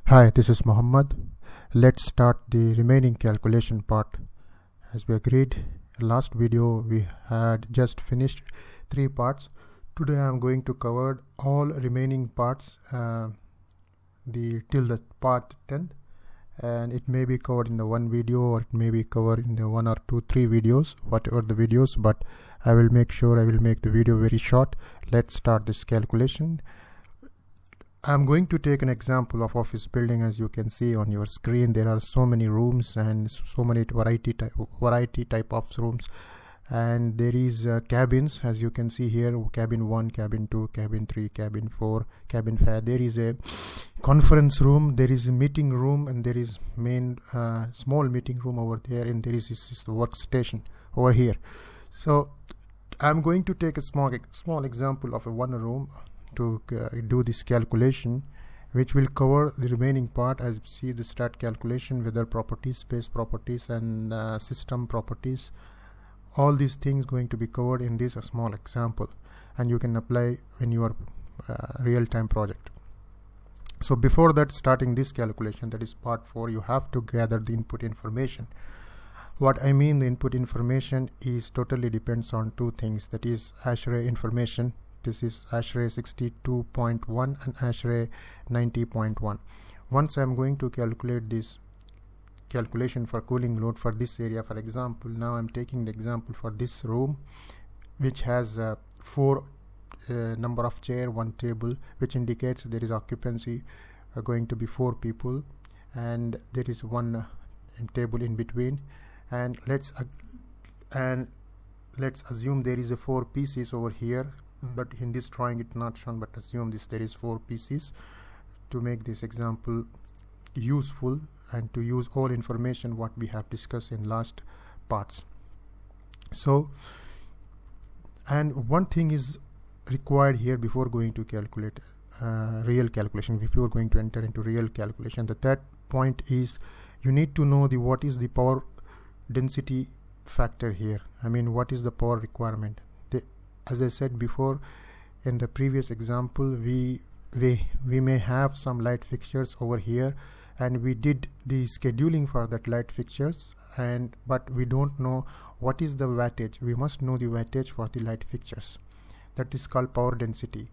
Hi, this is Muhammad. Let's start the remaining calculation part. As we agreed, last video we had just finished 3 parts. Today I am going to cover all remaining parts till the part 10, and it may be covered in the one video or it may be covered in the 1 or 2, 3 videos, whatever the videos, but I will make sure I will make the video very short. Let's start this calculation. I'm going to take an example of office building. As you can see on your screen, there are so many rooms and so many variety type of rooms, and there is cabins, as you can see here: cabin 1, cabin 2, cabin 3, cabin 4, cabin 5. There is a conference room, there is a meeting room, and there is main small meeting room over there, and there is this workstation over here. So I'm going to take a small example of a one room to do this calculation, which will cover the remaining part. As you see, the start calculation, weather properties, space properties, and system properties. All these things going to be covered in this small example, and you can apply in your real-time project. So before that, starting this calculation, that is part 4, you have to gather the input information. What I mean, the input information is totally depends on 2 things, that is ASHRAE information. This is ASHRAE 62.1 and ASHRAE 90.1. Once I'm going to calculate this calculation for cooling load for this area, for example, now I'm taking the example for this room, which has 4 number of chair, 1 table, which indicates there is occupancy going to be 4 people, and there is 1 table in between, and let's assume there is a 4 pieces over here. But in this drawing it's not shown, but assume there is 4 pieces to make this example useful and to use all information what we have discussed in last parts. So, and one thing is required here before going to calculate real calculation, before going to enter into real calculation. The third point is you need to know what is the power density factor here. I mean, what is the power requirement? As I said before in the previous example, we may have some light fixtures over here, and we did the scheduling for that light fixtures, but we don't know what is the wattage. We must know the wattage for the light fixtures. That is called power density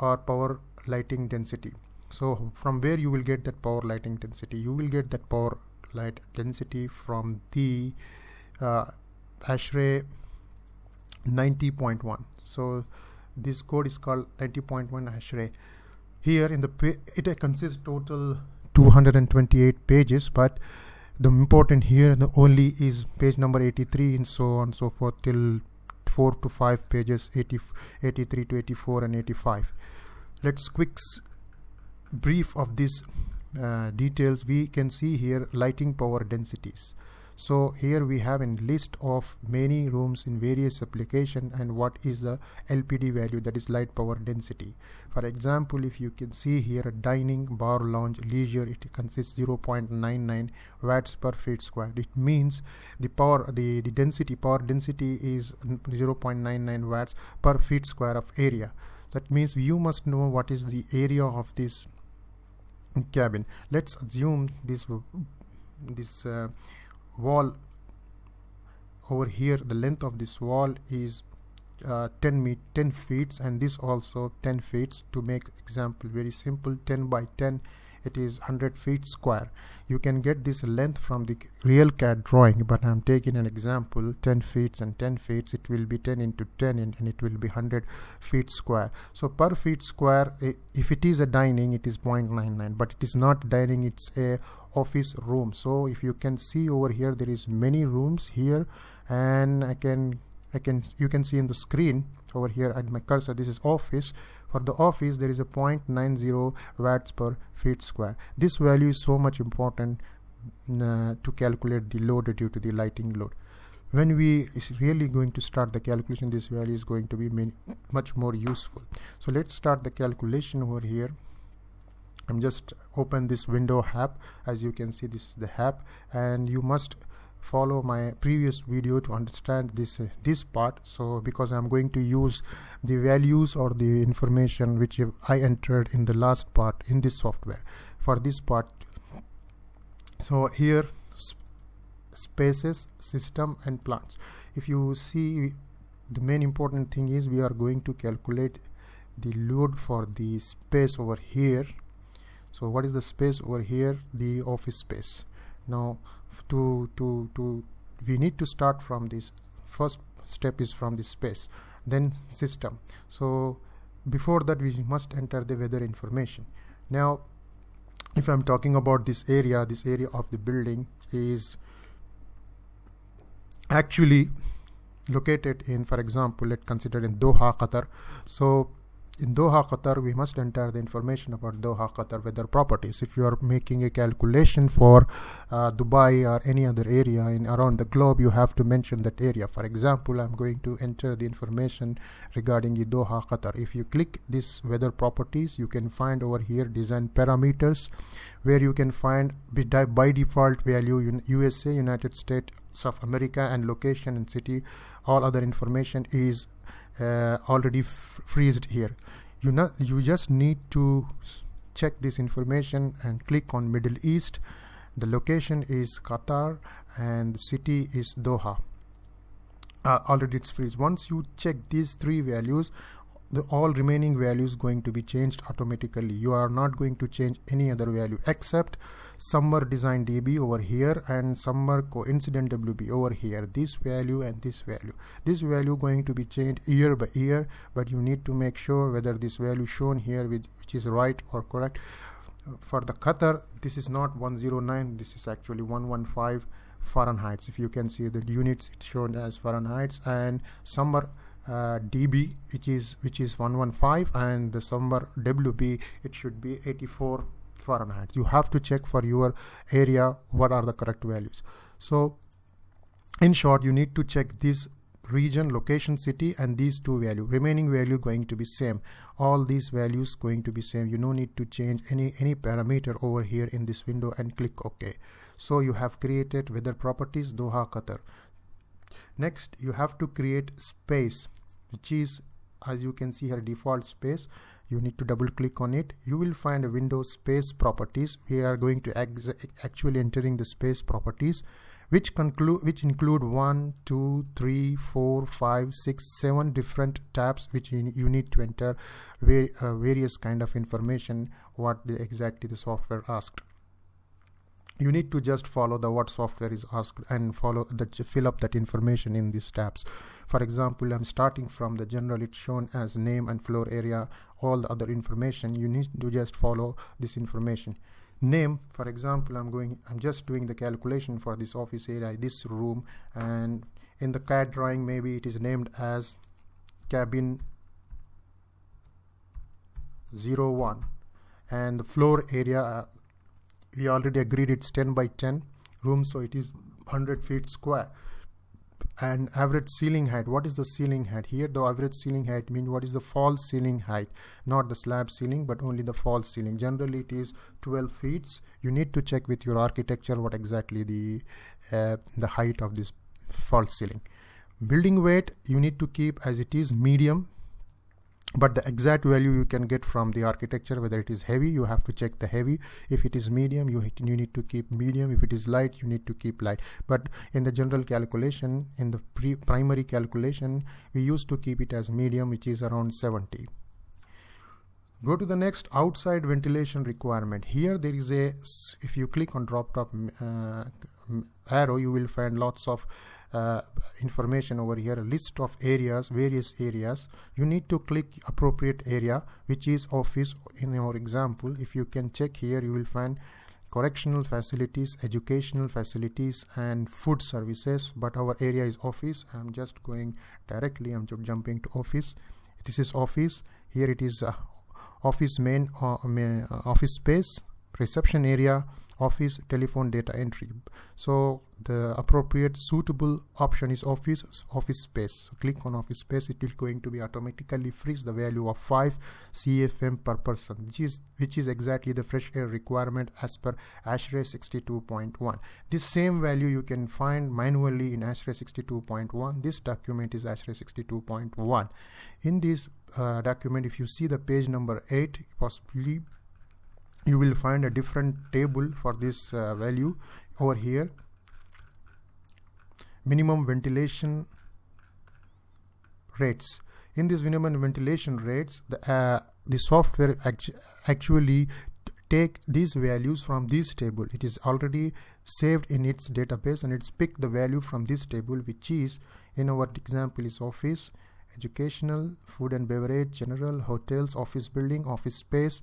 or power lighting density. So from where you will get that power lighting density? You will get that power light density from the ASHRAE 90.1. So this code is called 90.1 ASHRAE. Here in the it consists total 228 pages, but the important here only is page number 83 and so on and so forth till 4 to 5 pages, 83 to 84 and 85. Let's quick brief of these details. We can see here lighting power densities. So here we have a list of many rooms in various application and what is the LPD value, that is light power density. For example, if you can see here a dining, bar, lounge, leisure, it consists 0.99 watts per feet square. It means the power density is 0.99 watts per feet square of area. That means you must know what is the area of this cabin. Let's assume this wall over here, the length of this wall is 10 feet, and this also 10 feet. To make example very simple, 10 by 10, it is 100 feet square. You can get this length from the real CAD drawing, but I'm taking an example 10 feet and 10 feet. It will be 10 into 10 and it will be 100 feet square. So per feet square, if it is a dining, it is 0.99, but it is not dining, it's a office room. So if you can see over here, there is many rooms here, and you can see in the screen over here at my cursor, this is office. For the office, there is a 0.90 watts per feet square. This value is so much important to calculate the load due to the lighting load. When we is really going to start the calculation, this value is going to be much more useful. So let's start the calculation over here. I'm just open this window HAP. As you can see, this is the HAP, and you must follow my previous video to understand this part. So because I'm going to use the values or the information which I entered in the last part in this software for this part. So here spaces, system and plants. If you see, the main important thing is we are going to calculate the load for the space over here. So what is the space over here? The office space. Now we need to start from this. First step is from the space, then system. So before that we must enter the weather information. Now if I'm talking about this area of the building is actually located in, for example, let's consider in Doha, Qatar. So in Doha, Qatar, we must enter the information about Doha, Qatar weather properties. If you are making a calculation for Dubai or any other area in around the globe, you have to mention that area. For example, I'm going to enter the information regarding the Doha, Qatar. If you click this weather properties, you can find over here design parameters, where you can find by default value USA, United States of America, and location and city. All other information is already freezed here. You just need to check this information and click on Middle East. The location is Qatar and the city is Doha. Already it's freeze. Once you check these three values, the all remaining values going to be changed automatically. You are not going to change any other value except summer design dB over here and summer coincident WB over here. This value and this value going to be changed year by year, but you need to make sure whether this value shown here which is right or correct. For the Qatar, this is not 109, this is actually 115 Fahrenheit. If you can see the units, it's shown as Fahrenheit, and summer dB which is 115, and the summer WB it should be 84 Fahrenheit. You have to check for your area what are the correct values. So in short, you need to check this region, location, city, and these two value. Remaining value going to be same. All these values going to be same. You no need to change any parameter over here in this window and click OK. So you have created weather properties Doha, Qatar. Next, you have to create space, which is, as you can see here, default space. You need to double click on it. You will find a window space properties. We are going to actually entering the space properties, which include 1, 2, 3, 4, 5, 6, 7 different tabs, which you need to enter various kind of information what exactly the software asked. You need to just follow what software is asked and fill up that information in these tabs. For example, I'm starting from the general. It's shown as name and floor area. All the other information you need to just follow this information. Name, for example, I'm just doing the calculation for this office area, this room, and in the CAD drawing maybe it is named as cabin 01, and the floor area we already agreed it's 10 by 10 room, so it is 100 feet square. And average ceiling height, what is the ceiling height? Here the average ceiling height means what is the false ceiling height, not the slab ceiling but only the false ceiling. Generally it is 12 feet. You need to check with your architecture what exactly the height of this false ceiling. Building weight you need to keep as it is medium, but the exact value you can get from the architecture. Whether it is heavy, you have to check the heavy. If it is medium, you need to keep medium. If it is light, you need to keep light. But in the general calculation, in the primary calculation, we used to keep it as medium, which is around 70. Go to the next, outside ventilation requirement. Here there is if you click on drop arrow, you will find lots of information over here, a list of areas, various areas. You need to click appropriate area, which is office. In our example, if you can check here, you will find correctional facilities, educational facilities, and food services, but our area is office. I'm just going directly, I'm jumping to office. This is office. Here it is office main office space, reception area, office, telephone, data entry. So the appropriate suitable option is office space. So click on office space. It will going to be automatically freeze the value of 5 CFM per person, which is exactly the fresh air requirement as per ASHRAE 62.1. This same value you can find manually in ASHRAE 62.1. This document is ASHRAE 62.1. In this document, if you see the page number 8, possibly you will find a different table for this value over here. Minimum ventilation rates. In this minimum ventilation rates, the software actually take these values from this table. It is already saved in its database, and it's picked the value from this table, which is, in our example, is office, educational, food and beverage, general, hotels, office building, office space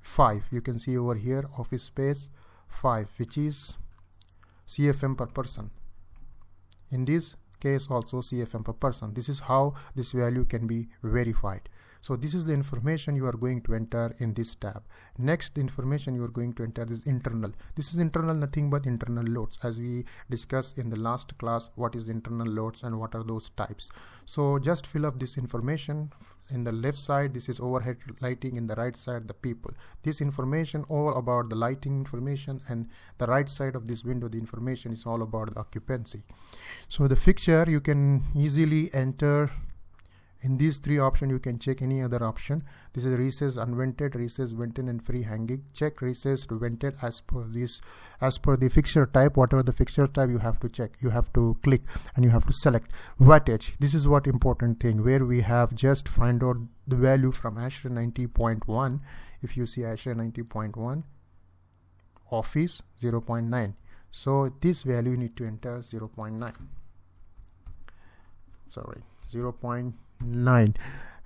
5. You can see over here office space 5, which is CFM per person. In this case also CFM per person. This is how this value can be verified. So this is the information you are going to enter in this tab. Next information you are going to enter is internal. This is internal, nothing but internal loads, as we discussed in the last class what is internal loads and what are those types. So just fill up this information. In the left side, this is overhead lighting. In the right side, the people. This information all about the lighting information, and the right side of this window, the information is all about the occupancy. So the fixture you can easily enter. In these 3 options, you can check any other option. This is recessed, unvented, recessed, vented, and free hanging. Check recessed, vented as per the fixture type. Whatever the fixture type, you have to check. You have to click and you have to select wattage. This is what important thing, where we have just find out the value from ASHRAE 90.1. If you see ASHRAE 90.1, office 0.9. So this value you need to enter 0.9. Sorry, 0.9.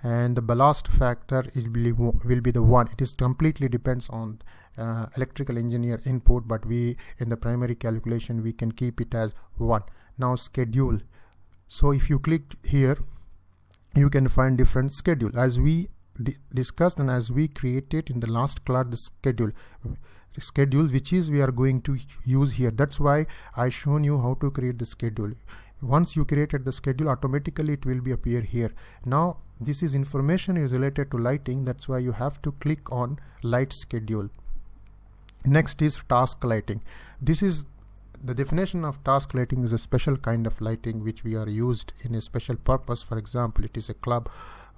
And the ballast factor will be the 1. It is completely depends on electrical engineer input, but we in the primary calculation we can keep it as 1. Now schedule. So if you click here, you can find different schedule as we discussed and as we created in the last class. The schedule which is we are going to use here. That's why I shown you how to create the schedule. Once you created the schedule, automatically it will be appear here. Now this is information is related to lighting. That's why you have to click on light schedule. Next is task lighting. This is the definition of task lighting is a special kind of lighting which we are used in a special purpose. For example, it is a club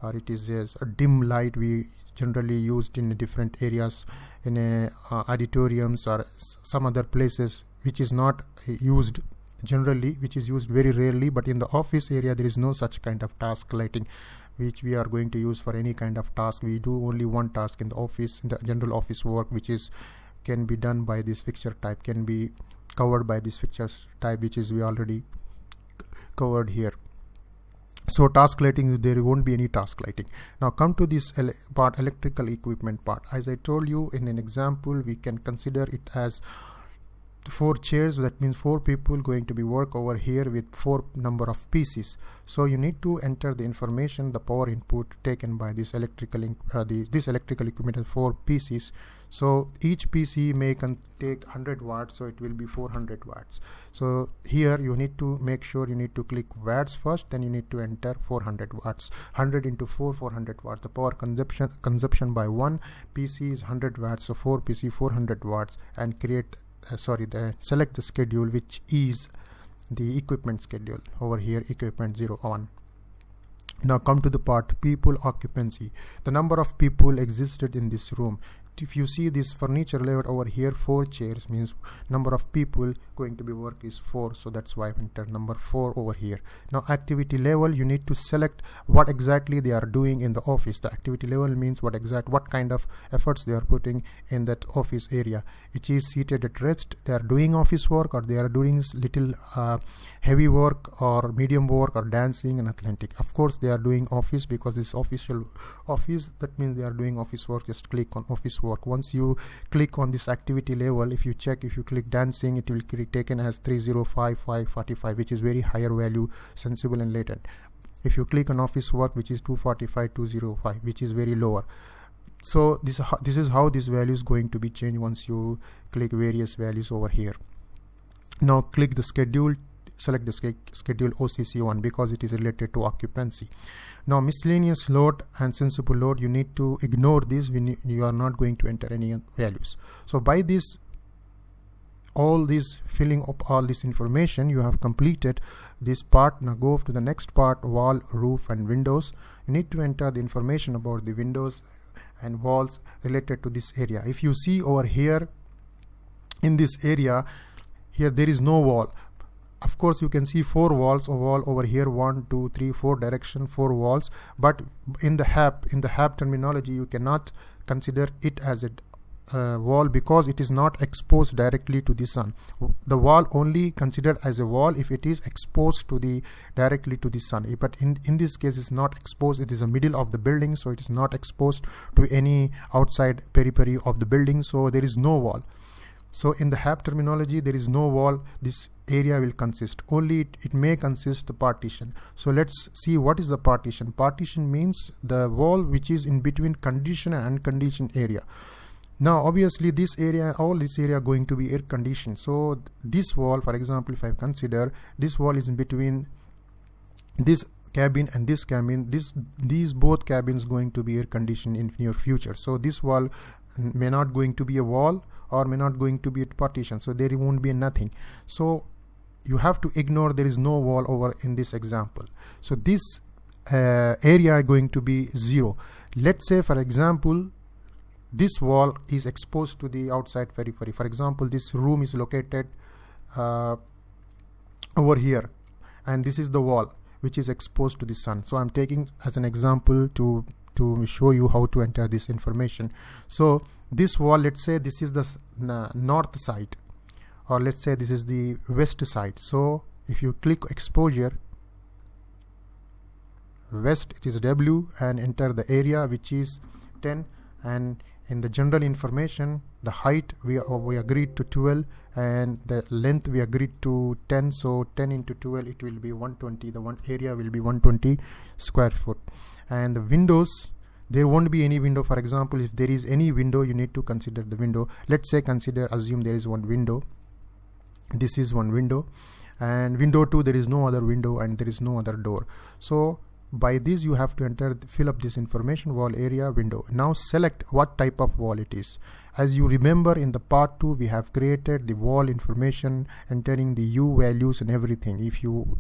or it is a dim light we generally used in different areas in auditoriums or some other places, which is not used generally, which is used very rarely. But in the office area there is no such kind of task lighting which we are going to use for any kind of task. We do only one task in the office, in the general office work, which is can be done by this fixture type, can be covered by this fixtures type, which is we already covered here. So task lighting, there won't be any task lighting. Now come to this part, electrical equipment part. As I told you in an example, we can consider it as 4 chairs. That means 4 people going to be work over here with 4 number of PCs. So you need to enter the information, the power input taken by this electrical this electrical equipment has 4 PCs. So each PC may take 100 watts, so it will be 400 watts. So here you need to make sure you need to click watts first, then you need to enter 400 watts. 100 into 4, 400 watts. The power consumption by 1 PC is 100 watts, so 4 PC 400 watts, and create select the schedule, which is the equipment schedule over here, equipment 01. Now come to the part people occupancy. The number of people existed in this room. If you see this furniture layout over here, 4 chairs means number of people going to be work is 4, so that's why I entered number 4 over here. Now activity level, you need to select what exactly they are doing in the office. The activity level means what kind of efforts they are putting in that office area, which is seated at rest, they are doing office work, or they are doing little heavy work or medium work or dancing and athletic. Of course they are doing office because it's official office, that means they are doing office work. Just click on office work. Once you click on this activity level, if you click dancing, it will be taken as 305545, which is very higher value, sensible and latent. If you click on office work, which is 245 205, which is very lower. So this is how this value is going to be changed once you click various values over here. Now click the schedule, select the schedule OCC1 because it is related to occupancy. Now miscellaneous load and sensible load, you need to ignore this. You are not going to enter any values. So by this, all this filling up all this information, you have completed this part. Now go to the next part, wall, roof and windows. You need to enter the information about the windows and walls related to this area. If you see over here in this area, here there is no wall. Of course you can see 4 walls, a wall over here, 1 2 3 4 direction, 4 walls, but in the HAP terminology you cannot consider it as a wall because it is not exposed directly to the sun. The wall only considered as a wall if it is exposed to the directly to the sun, but in this case it's not exposed. It is the middle of the building, so it is not exposed to any outside periphery of the building, so there is no wall. So in the HAP terminology, there is no wall. This area will consist only, it may consist the partition. So let's see what is the partition. Partition means the wall which is in between conditioned and unconditioned area. Now obviously this area, all this area going to be air conditioned. So this wall, for example, if I consider this wall is in between this cabin and this cabin, these both cabins going to be air conditioned in near future. So this wall may not going to be a wall or may not going to be a partition, so there won't be nothing. So you have to ignore there is no wall over in this example. So this area going to be 0. Let's say for example this wall is exposed to the outside periphery. For example, this room is located over here and this is the wall which is exposed to the sun. So I'm taking as an example to show you how to enter this information. So this wall, let's say this is the north side, or let's say this is the west side. So if you click exposure west, it is W, and enter the area which is 10, and in the general information the height we agreed to 12 and the length we agreed to 10. So 10 into 12 it will be 120. The one area will be 120 square foot. And the windows, there won't be any window. For example, if there is any window, you need to consider the window. Let's say assume there is one window. This is one window, and window 2 there is no other window and there is no other door. So by this you have to fill up this information, wall, area, window. Now select what type of wall it is. As you remember, in the part 2 we have created the wall information, entering the U values and everything. If you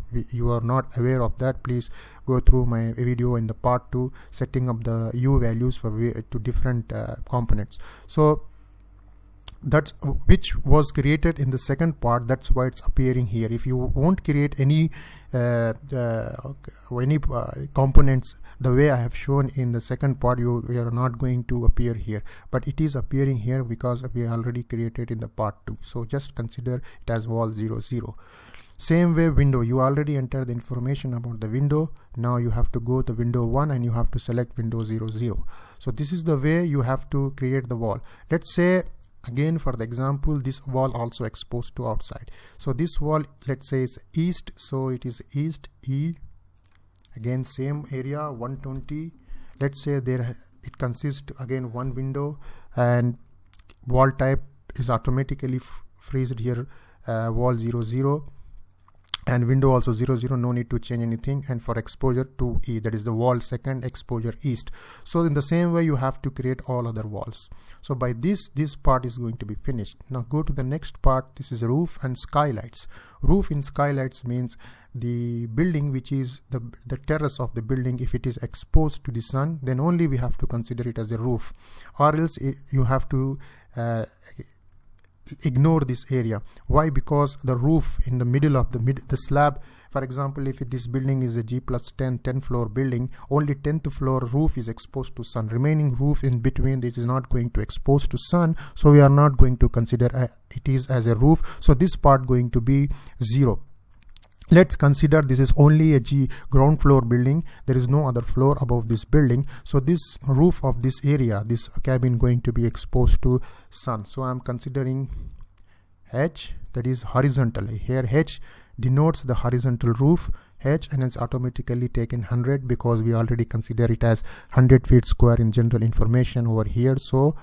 are not aware of that, please go through my video in the part 2, setting up the U values for to different components. So that's which was created in the second part, that's why it's appearing here. If you won't create any components the way I have shown in the second part, you are not going to appear here, but it is appearing here because we already created in the part 2. So just consider it as wall 0 0. Same way window, you already entered the information about the window. Now you have to go to window 1 and you have to select window 0 0. So this is the way you have to create the wall. Let's say again for the example, this wall also exposed to outside. So this wall, let's say is east, so it is east E. Again same area 120. Let's say there it consists again one window, and wall type is automatically freezed here, wall 0 0, and window also 0 0, no need to change anything. And for exposure 2E, that is the wall second, exposure east. So in the same way you have to create all other walls. So by this part is going to be finished. Now go to the next part. This is roof and skylights. Roof in skylights means the building which is the terrace of the building. If it is exposed to the sun, then only we have to consider it as a roof, or else you have to ignore this area. Why? Because the roof in the middle of the slab, for example, if this building is a G+10 floor building, only 10th floor roof is exposed to sun. Remaining roof in between, it is not going to expose to sun, so we are not going to consider it is as a roof. So this part going to be 0. Let's consider this is only a ground floor building. There is no other floor above this building. So this roof of this area, this cabin going to be exposed to sun. So I'm considering H, that is horizontally. Here H denotes the horizontal roof H, and it's automatically taken 100 because we already consider it as 100 feet square in general information over here. So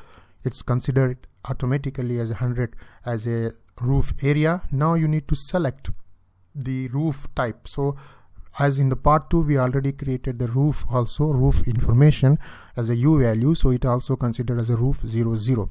it's considered automatically as 100 as a roof area. Now you need to select the roof type. So as in the part 2, we already created the roof information as a U value, so it also considered as a roof 00.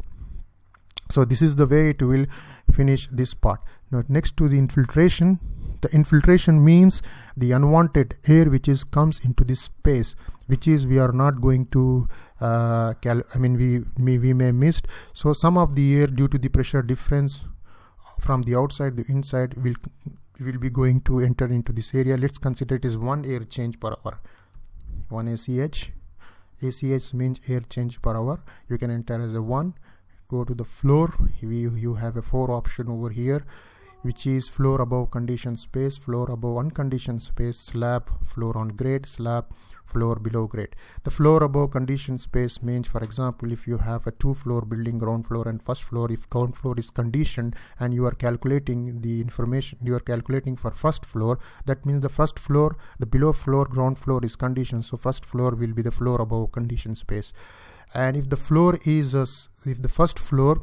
So this is the way it will finish this part. Now next to the infiltration. The infiltration means the unwanted air which comes into this space, which is we are not going to we may miss. So some of the air due to the pressure difference from the outside to inside will be going to enter into this area. Let's consider it is 1 air change per hour. 1 ACH. ACH means air change per hour. You can enter as a 1. Go to the floor. You have a 4 option over here, which is floor above conditioned space, floor above unconditioned space, slab, floor on grade, slab, floor below grade. The floor above conditioned space means, for example, if you have a 2-floor building, ground floor and first floor, if ground floor is conditioned and you are calculating the information, you are calculating for first floor, that means the first floor, the below floor, ground floor is conditioned, so first floor will be the floor above conditioned space. And if the floor is, if the first floor,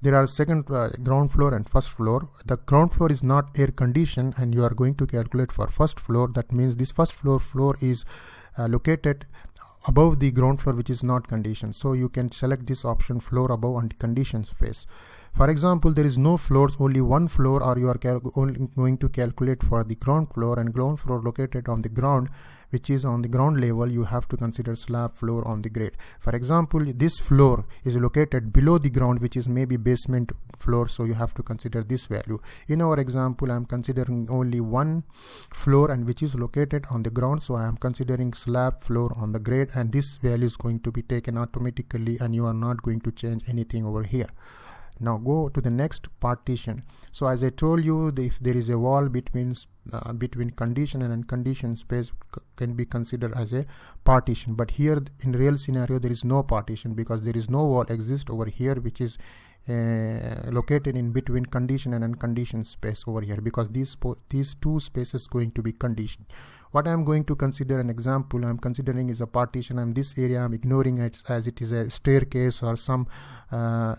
there are second ground floor and first floor. The ground floor is not air conditioned and you are going to calculate for first floor. That means this first floor is located above the ground floor, which is not conditioned. So you can select this option, floor above unconditioned space. For example, there is no floors, only one floor, or you are only going to calculate for the ground floor, and ground floor located on the ground, which is on the ground level, you have to consider slab floor on the grade. For example, this floor is located below the ground, which is maybe basement floor, so you have to consider this value. In our example, I am considering only one floor and which is located on the ground, so I am considering slab floor on the grade, and this value is going to be taken automatically and you are not going to change anything over here. Now go to the next partition. So as I told you, if there is a wall between conditioned and unconditioned space can be considered as a partition, but here in real scenario there is no partition because there is no wall exist over here which is located in between conditioned and unconditioned space over here, because these two spaces going to be conditioned. What I am going to consider an example I am considering is a partition, and this area I am ignoring it as it is a staircase or some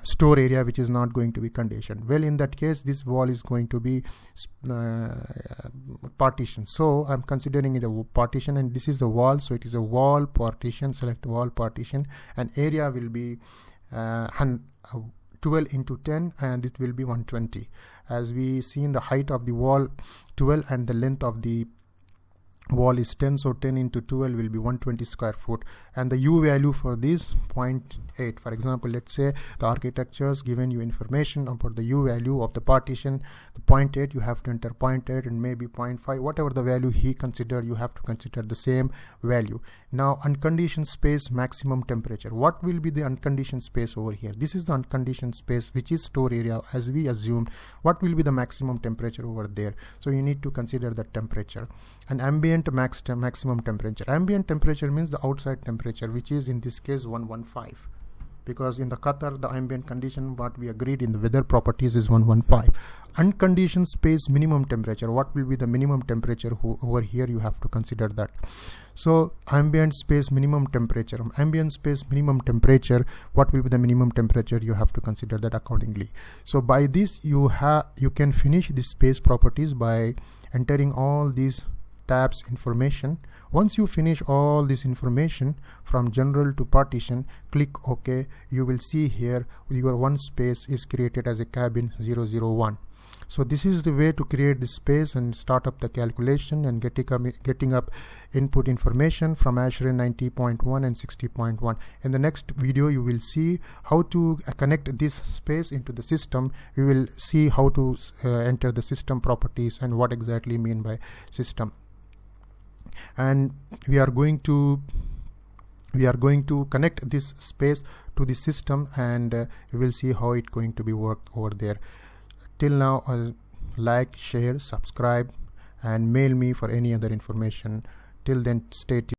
store area which is not going to be conditioned. Well, in that case this wall is going to be partition, so I am considering it a partition, and this is the wall, so it is a wall partition. Select wall partition, and area will be 12 into 10 and it will be 120. As we see in the height of the wall 12 and the length of the wall is 10, so 10 into 12 will be 120 square foot, and the U value for this 0.8. For example, let's say the architecture has given you information about the U value of the partition, the 0.8, you have to enter 0.8 and maybe 0.5, whatever the value he considered, you have to consider the same value. Now unconditioned space maximum temperature, what will be the unconditioned space over here? This is the unconditioned space which is store area as we assumed. What will be the maximum temperature over there? So you need to consider the temperature. And ambient maximum temperature. Ambient temperature means the outside temperature, which is in this case 115, because in the Qatar the ambient condition what we agreed in the weather properties is 115. Unconditioned space minimum temperature, what will be the minimum temperature over here? You have to consider that. So ambient space minimum temperature, what will be the minimum temperature? You have to consider that accordingly. So by this you can finish the space properties by entering all these tabs information. Once you finish all this information from general to partition, click OK. You will see here your one space is created as a cabin 001. So this is the way to create the space and start up the calculation and getting up input information from ASHRAE 90.1 and 60.1. In the next video you will see how to connect this space into the system. We will see how to enter the system properties and what exactly mean by system. And we are going to connect this space to the system, and we will see how it going to be work over there. Till now, like, share, subscribe and mail me for any other information. Till then, stay tuned.